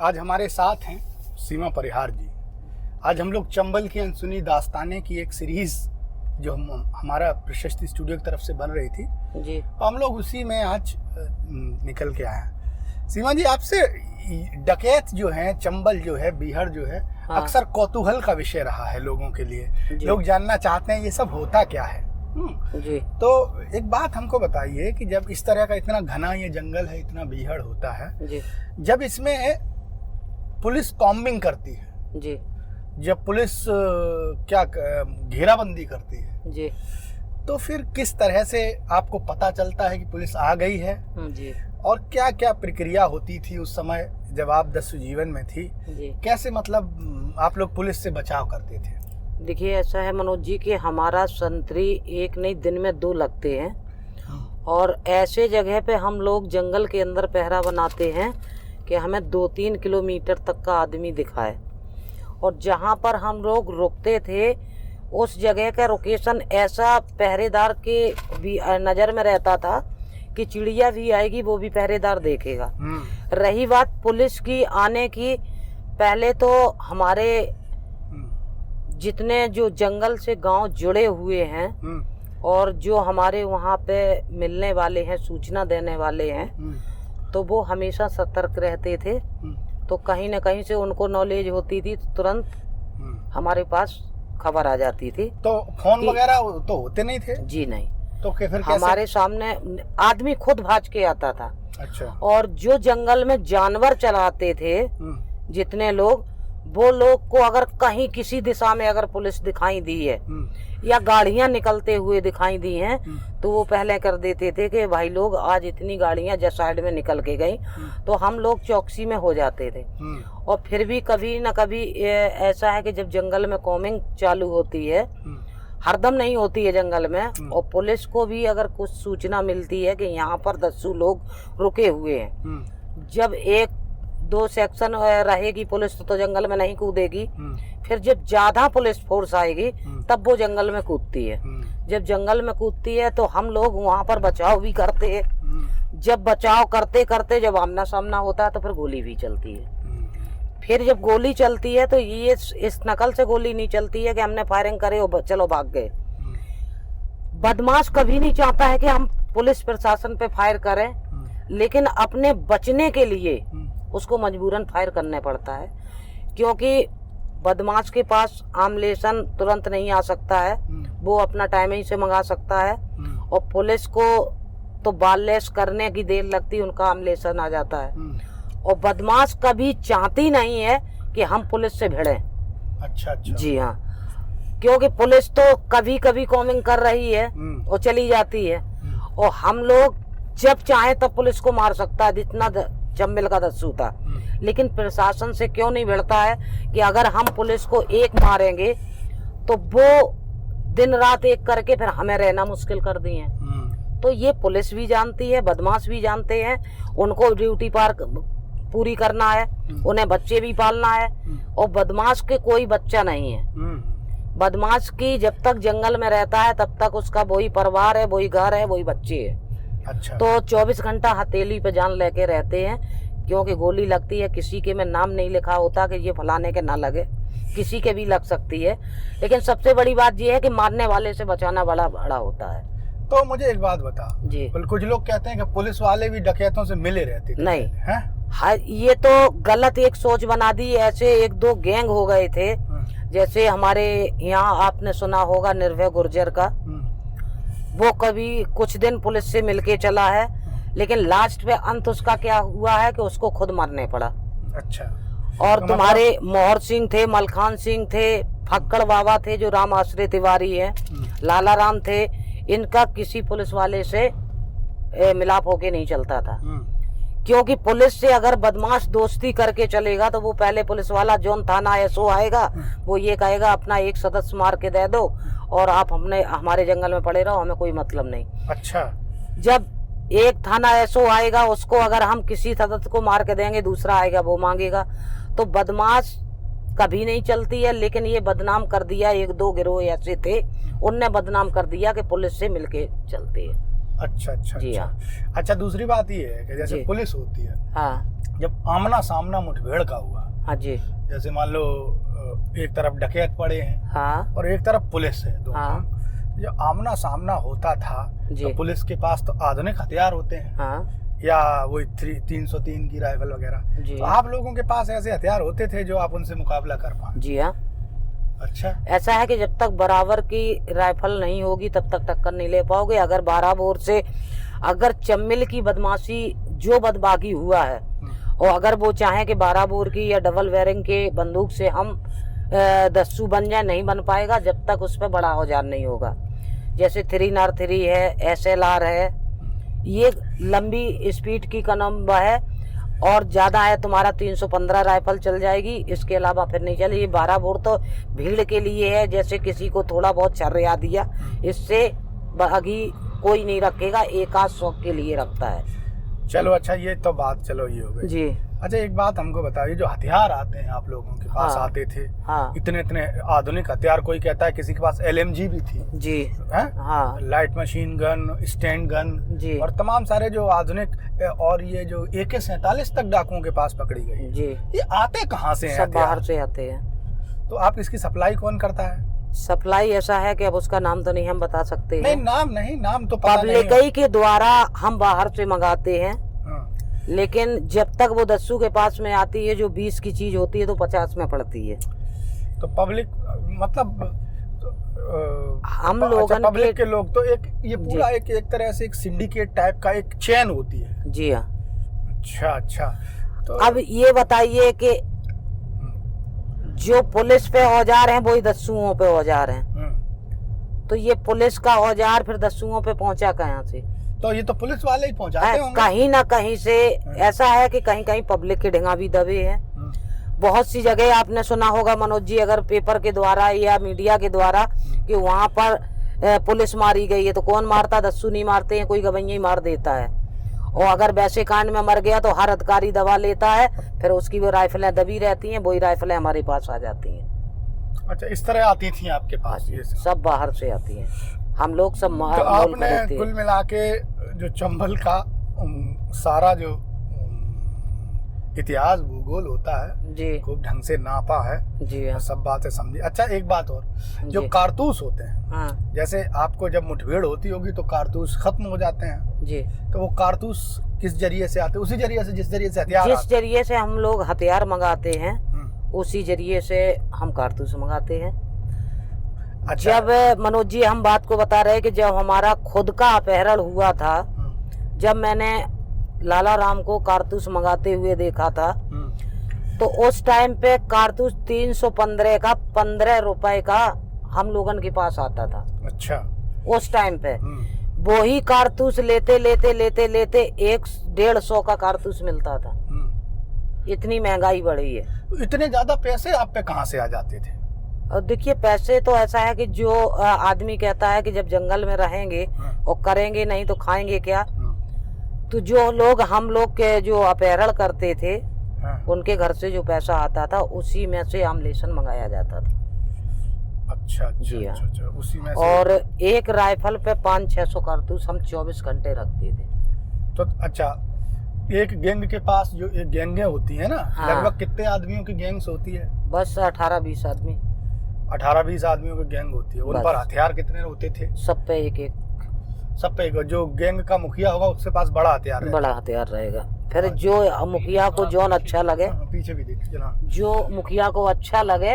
आज हमारे साथ हैं सीमा परिहार जी। आज हम लोग चंबल की अनसुनी दास्तानें की एक सीरीज जो हमारा प्रशस्ति स्टूडियो की तरफ से बन रही थी जी, हम लोग उसी में आज निकल के आए हैं। सीमा जी, आपसे डकैत जो है, चंबल जो है, बीहड़ जो है, हाँ। अक्सर कौतूहल का विषय रहा है लोगों के लिए। जी। लोग जानना चाहते हैं ये सब होता क्या है। जी, तो एक बात हमको बताइए कि जब इस तरह का इतना घना ये जंगल है, इतना बीहड़ होता है, जी, जब इसमें पुलिस कॉम्बिंग करती है, जी, जब पुलिस घेराबंदी करती है, जी, तो फिर किस तरह से आपको पता चलता है कि पुलिस आ गई है? जी, और क्या क्या प्रक्रिया होती थी उस समय जब आप दस्यु जीवन में थी? जी। कैसे मतलब आप लोग पुलिस से बचाव करते थे? देखिए, ऐसा है मनोज जी कि हमारा संतरी एक नहीं दिन में 2 लगते हैं और ऐसे जगह पे हम लोग जंगल के अंदर पहरा बनाते हैं कि हमें 2-3 किलोमीटर तक का आदमी दिखाए। और जहाँ पर हम लोग रुकते थे उस जगह का लोकेशन ऐसा पहरेदार के भी नज़र में रहता था कि चिड़िया भी आएगी वो भी पहरेदार देखेगा। रही बात पुलिस की आने की, पहले तो हमारे जितने जो जंगल से गांव जुड़े हुए हैं और जो हमारे वहाँ पे मिलने वाले हैं, सूचना देने वाले हैं, तो वो हमेशा सतर्क रहते थे। तो कहीं न कहीं से उनको नॉलेज होती थी, तो तुरंत हमारे पास खबर आ जाती थी। तो फोन वगैरह तो होते नहीं थे? जी नहीं। तो फिर कैसे? हमारे सामने आदमी खुद भाज के आता था। अच्छा। और जो जंगल में जानवर चलाते थे जितने लोग, वो लोग को अगर कहीं किसी दिशा में अगर पुलिस दिखाई दी है या गाड़ियां निकलते हुए दिखाई दी हैं, तो वो पहले कर देते थे कि भाई लोग आज इतनी गाड़ियां जिस साइड में निकल के गई, तो हम लोग चौकसी में हो जाते थे। और फिर भी कभी न कभी ऐसा है कि जब जंगल में कॉमिंग चालू होती है, हरदम नहीं होती है जंगल में, और पुलिस को भी अगर कुछ सूचना मिलती है कि यहाँ पर दस्यु लोग रुके हुए हैं, जब 1-2 सेक्शन रहेगी पुलिस तो जंगल में नहीं कूदेगी। फिर जब ज्यादा पुलिस फोर्स आएगी तब वो जंगल में कूदती है। जब जंगल में कूदती है तो हम लोग वहाँ पर बचाव भी करते हैं। जब बचाव करते करते जब आमना सामना होता है तो फिर गोली भी चलती है। फिर जब गोली चलती है तो ये इस नकल से गोली नहीं चलती है कि हमने फायरिंग करे और चलो भाग गए। बदमाश कभी नहीं चाहता है कि हम पुलिस प्रशासन पे फायर करें, लेकिन अपने बचने के लिए उसको मजबूरन फायर करने पड़ता है, क्योंकि बदमाश के पास आमलेशन तुरंत नहीं आ सकता है, वो अपना टाइमिंग से मंगा सकता है। और पुलिस को तो बाललेस करने की देर लगती है, उनका आमलेशन आ जाता है। और बदमाश कभी चाहती नहीं है कि हम पुलिस से भिड़े। अच्छा। जी हाँ, क्योंकि पुलिस तो कभी कभी कॉमिंग कर रही है और चली जाती है, और हम लोग जब चाहे तब पुलिस को मार सकता है, जितना चंबल का दस्यु था। लेकिन प्रशासन से क्यों नहीं भिड़ता है कि अगर हम पुलिस को एक मारेंगे तो वो दिन रात एक करके फिर हमें रहना मुश्किल कर दिए। तो ये पुलिस भी जानती है, बदमाश भी जानते हैं, उनको ड्यूटी पार पूरी करना है, उन्हें बच्चे भी पालना है। और बदमाश के कोई बच्चा नहीं है। बदमाश की जब तक जंगल में रहता है तब तक उसका वही परिवार है, वही घर है, वही बच्चे है। अच्छा। तो 24 घंटा हथेली पे जान लेके रहते हैं, क्योंकि गोली लगती है, किसी के में नाम नहीं लिखा होता कि ये फलाने के ना लगे, किसी के भी लग सकती है। लेकिन सबसे बड़ी बात ये है कि मारने वाले से बचाना बड़ा होता है। तो मुझे एक बात बता जी। कुछ लोग कहते हैं कि पुलिस वाले भी डकैतों से मिले रहते थे। नहीं है? हाँ, ये तो गलत एक सोच बना दी। ऐसे 1-2 गैंग हो गए थे, जैसे हमारे यहाँ आपने सुना होगा निर्भय गुर्जर का, वो कभी कुछ दिन पुलिस से मिलके चला है, लेकिन लास्ट पे अंत उसका क्या हुआ है कि उसको खुद मरने पड़ा। अच्छा। और तो तुम्हारे मोहर सिंह थे, मलखान सिंह थे, फक्कड़ बाबा थे जो राम आश्रय तिवारी है, लाला राम थे, इनका किसी पुलिस वाले से मिलाप होके नहीं चलता था। क्योंकि पुलिस से अगर बदमाश दोस्ती करके चलेगा तो वो पहले पुलिस वाला जोन थाना एसओ आएगा, वो ये कहेगा अपना एक सदस्य मार के दे दो और आप हमारे जंगल में पड़े रहो, हमें कोई मतलब नहीं। अच्छा। जब एक थाना एसओ आएगा, उसको अगर हम किसी सदस्य को मार के देंगे, दूसरा आएगा वो मांगेगा। तो बदमाश कभी नहीं चलती है। लेकिन ये बदनाम कर दिया, 1-2 गिरोह ऐसे थे, उनने बदनाम कर दिया कि पुलिस से मिलके चलते हैं। अच्छा अच्छा जी अच्छा। हाँ। अच्छा, दूसरी बात ये है कि जैसे जी। पुलिस होती है, हाँ जब आमना सामना मुठभेड़ का हुआ, हाँ जी। जैसे मान लो एक तरफ डकैत पड़े हैं हाँ और एक तरफ पुलिस है, दोनों। हाँ जब आमना सामना होता था जी। तो पुलिस के पास तो आधुनिक हथियार होते हैं, हाँ या वो 303 की राइफल वगैरह, जी। तो आप लोगों के पास ऐसे हथियार होते थे जो आप उनसे मुकाबला कर पाए? जी हाँ। अच्छा। ऐसा है कि जब तक बराबर की राइफल नहीं होगी तब तक टक्कर नहीं ले पाओगे। अगर 12 बोर से अगर चम्मिल की बदमाशी जो बदबागी हुआ है, और अगर वो चाहे कि 12 बोर की या डबल बैरिंग के बंदूक से हम दस्सू बन जाए, नहीं बन पाएगा जब तक उस पर बड़ा औजार नहीं होगा। जैसे 303 है, SLR है, ये लंबी स्पीड की कनम है, और ज़्यादा है तुम्हारा 315 राइफल चल जाएगी, इसके अलावा फिर नहीं चले। ये 12 बोर तो भीड़ के लिए है, जैसे किसी को थोड़ा बहुत छर्रा दिया, इससे बागी कोई नहीं रखेगा, एक आध शौक के लिए रखता है। चलो अच्छा, ये तो बात चलो ये हो गई जी। अच्छा, एक बात हमको बताइए, जो हथियार आते हैं आप लोगों के पास, हाँ। आते थे हाँ इतने इतने आधुनिक हथियार, कोई कहता है किसी के पास LMG भी थी, जी। है? हाँ light machine gun, stand gun, जी। और तमाम सारे जो आधुनिक, और ये जो AK-47 तक डाकुओं के पास पकड़ी गई, जी। ये आते कहाँ से हैं सब हथियार? बाहर से आते हैं। तो आप इसकी सप्लाई कौन करता है? सप्लाई ऐसा है कि अब उसका नाम तो नहीं हम बता सकते नहीं, हैं। नाम तो पता नहीं है। पब्लिक के द्वारा हम बाहर से मंगाते हैं, हाँ। लेकिन जब तक वो दस्सू के पास में आती है, जो 20 की चीज होती है तो 50 में पड़ती है। तो पब्लिक मतलब हम अच्छा, लोगन पब्लिक के लोग तो ये पूरा एक तरह से एक सिंडिकेट टाइप का एक चेन होती है। जी हाँ। अच्छा अच्छा। तो अब ये बताइए कि जो पुलिस पे औजार हैं वही दस्युओं पे औजार हैं, तो ये पुलिस का औजार फिर दस्युओं पे पहुंचा कहाँ से? तो ये तो पुलिस वाले ही पहुंचाते होंगे। कहीं ना कहीं से ऐसा है कि कहीं कहीं पब्लिक के ढिंगा भी दबे हैं। बहुत सी जगह आपने सुना होगा मनोज जी, अगर पेपर के द्वारा या मीडिया के द्वारा कि वहां पर पुलिस मारी गई है, तो कौन मारता? दस्यु नहीं मारते हैं, कोई गवैया ही मार देता है। और अगर वैसे कांड में मर गया तो हर अधिकारी दबा लेता है, फिर उसकी वो राइफलें दबी रहती हैं, वही राइफलें हमारे पास आ जाती हैं। अच्छा, इस तरह आती थी आपके पास ये सब बाहर से आती हैं, हम लोग सब तो आपने कुल मिला के जो चंबल का सारा जो इतिहास भूगोल होता है जी, खूब ढंग से नापा है जी हाँ। सब बातें समझी। अच्छा, एक बात और, जो जी। कारतूस होते हैं, हाँ जैसे आपको जब मुठभेड़ होती होगी तो कारतूस खत्म हो जाते हैं, जी। तो वो कारतूस किस जरिए से आते हैं? उसी जरिए से जिस जरिए से हथियार जिस आते जरिए से हम लोग हथियार मंगाते हैं, हैं। उसी जरिए से हम कारतूस मंगाते हैं। अच्छा। जब मनोज जी हम बात को बता रहे कि जब हमारा खुद का अपहरण हुआ था, जब मैंने लाला राम को कारतूस मंगाते हुए देखा था, तो उस टाइम पे कारतूस 315 का 15 रुपए का हम लोगन के पास आता था। अच्छा। उस टाइम पे वो ही कारतूस लेते लेते लेते लेते 150 का कारतूस मिलता था। इतनी महंगाई बढ़ी है। इतने ज्यादा पैसे आप पे कहाँ से आ जाते थे? और देखिए, पैसे तो ऐसा है कि जो आदमी कहता है कि जब जंगल में रहेंगे और करेंगे नहीं तो खाएंगे क्या, तो जो लोग हम लोग के जो अपहरण करते थे, उनके घर से जो पैसा आता था उसी में से आमलेशन मंगाया जाता था। अच्छा अच्छा, जी हाँ। अच्छा, उसी में से। और एक राइफल पे 500-600 कारतूस हम 24 घंटे रखते थे। तो अच्छा, एक गैंग के पास जो एक गैंगे होती है ना, हाँ। लगभग कितने आदमियों की गैंग्स होती है? बस 18-20 आदमी। 18-20 आदमियों की गैंग होती है। उन बस। पर हथियार कितने होते थे? सब पे एक एक सब पे जो गैंग का मुखिया होगा उसके पास बड़ा हथियार है। बड़ा हथियार रहेगा। फिर जो मुखिया को जोन अच्छा लगे, पीछे भी देख जना, जो मुखिया को अच्छा लगे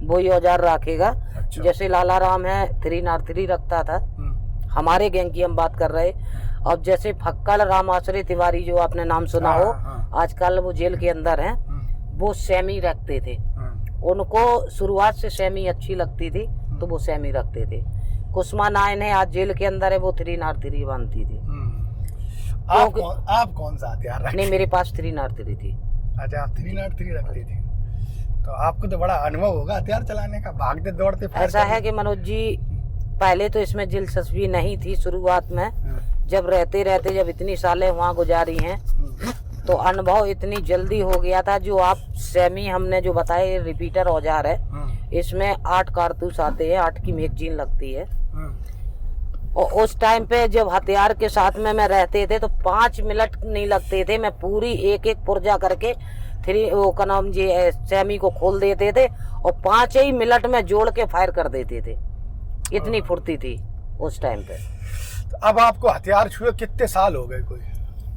वही औजार रखेगा। अच्छा। जैसे लाला राम है 303 रखता था, हमारे गैंग की हम बात कर रहे। अब जैसे फक्कड़ राम आश्रय तिवारी, जो आपने नाम सुना हो, आजकल वो जेल के अंदर हैं, वो सेमी रखते थे। उनको शुरुआत से सेमी अच्छी लगती थी तो वो सेमी रखते थे। कुसुमा नायन है, आज जेल के अंदर है, वो 303 बांधती थी। आप कौन सा हथियार रखते? नहीं, मेरे पास 303 थी। अच्छा, आप 303 रखते थे। तो आपको तो बड़ा अनुभव होगा हथियार चलाने का, भागते दौड़ते। ऐसा है कि मनोज जी, पहले तो इसमें दिलचस्पी नहीं थी शुरुआत में। जब रहते रहते जब इतनी सालें वहाँ गुजारी हैं, तो अनुभव इतनी जल्दी हो गया था। जो आप सेमी हमने जो बताए, रिपीटर औजार है, इसमें 8 कारतूस आते हैं, 8 की मैगजीन लगती है। और उस टाइम पे जब हथियार के साथ में मैं रहते थे तो 5 मिनट नहीं लगते थे, मैं पूरी एक एक पुर्जा करके वो का नाम जी सेमी को खोल देते थे और 5 ही मिनट में जोड़ के फायर कर देते थे। इतनी फुर्ती थी उस टाइम पे। तो अब आपको हथियार छुए कितने साल हो गए? कोई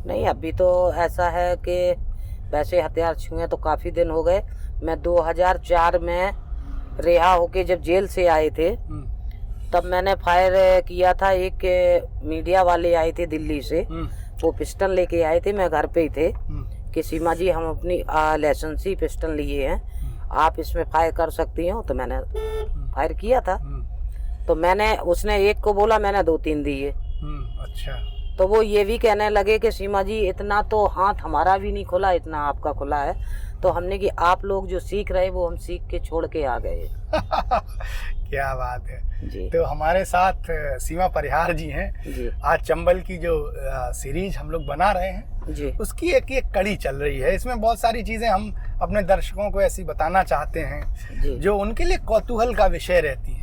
नहीं, अभी तो ऐसा है कि वैसे हथियार छुए तो काफ़ी दिन हो गए। मैं 2004 में रिहा होके जब जेल से आए थे तब मैंने फायर किया था। एक मीडिया वाले आए थे दिल्ली से, वो पिस्टल लेके आए थे, मैं घर पे ही थे कि सीमा जी हम अपनी लाइसेंसी पिस्टल लिए हैं, आप इसमें फायर कर सकती हो। तो मैंने फायर किया था। तो मैंने उसने एक को बोला, मैंने 2-3 दिए। अच्छा। तो वो ये भी कहने लगे कि सीमा जी इतना तो हाथ हमारा भी नहीं खुला, इतना आपका खुला है। तो हमने कि आप लोग जो सीख रहे वो हम सीख के छोड़ के आ गए। क्या बात है जी। तो हमारे साथ सीमा परिहार जी हैं जी। आज चंबल की जो सीरीज हम लोग बना रहे हैं जी। उसकी एक कड़ी चल रही है। इसमें बहुत सारी चीजें हम अपने दर्शकों को ऐसी बताना चाहते हैं जी। जो उनके लिए कौतूहल का विषय रहती है।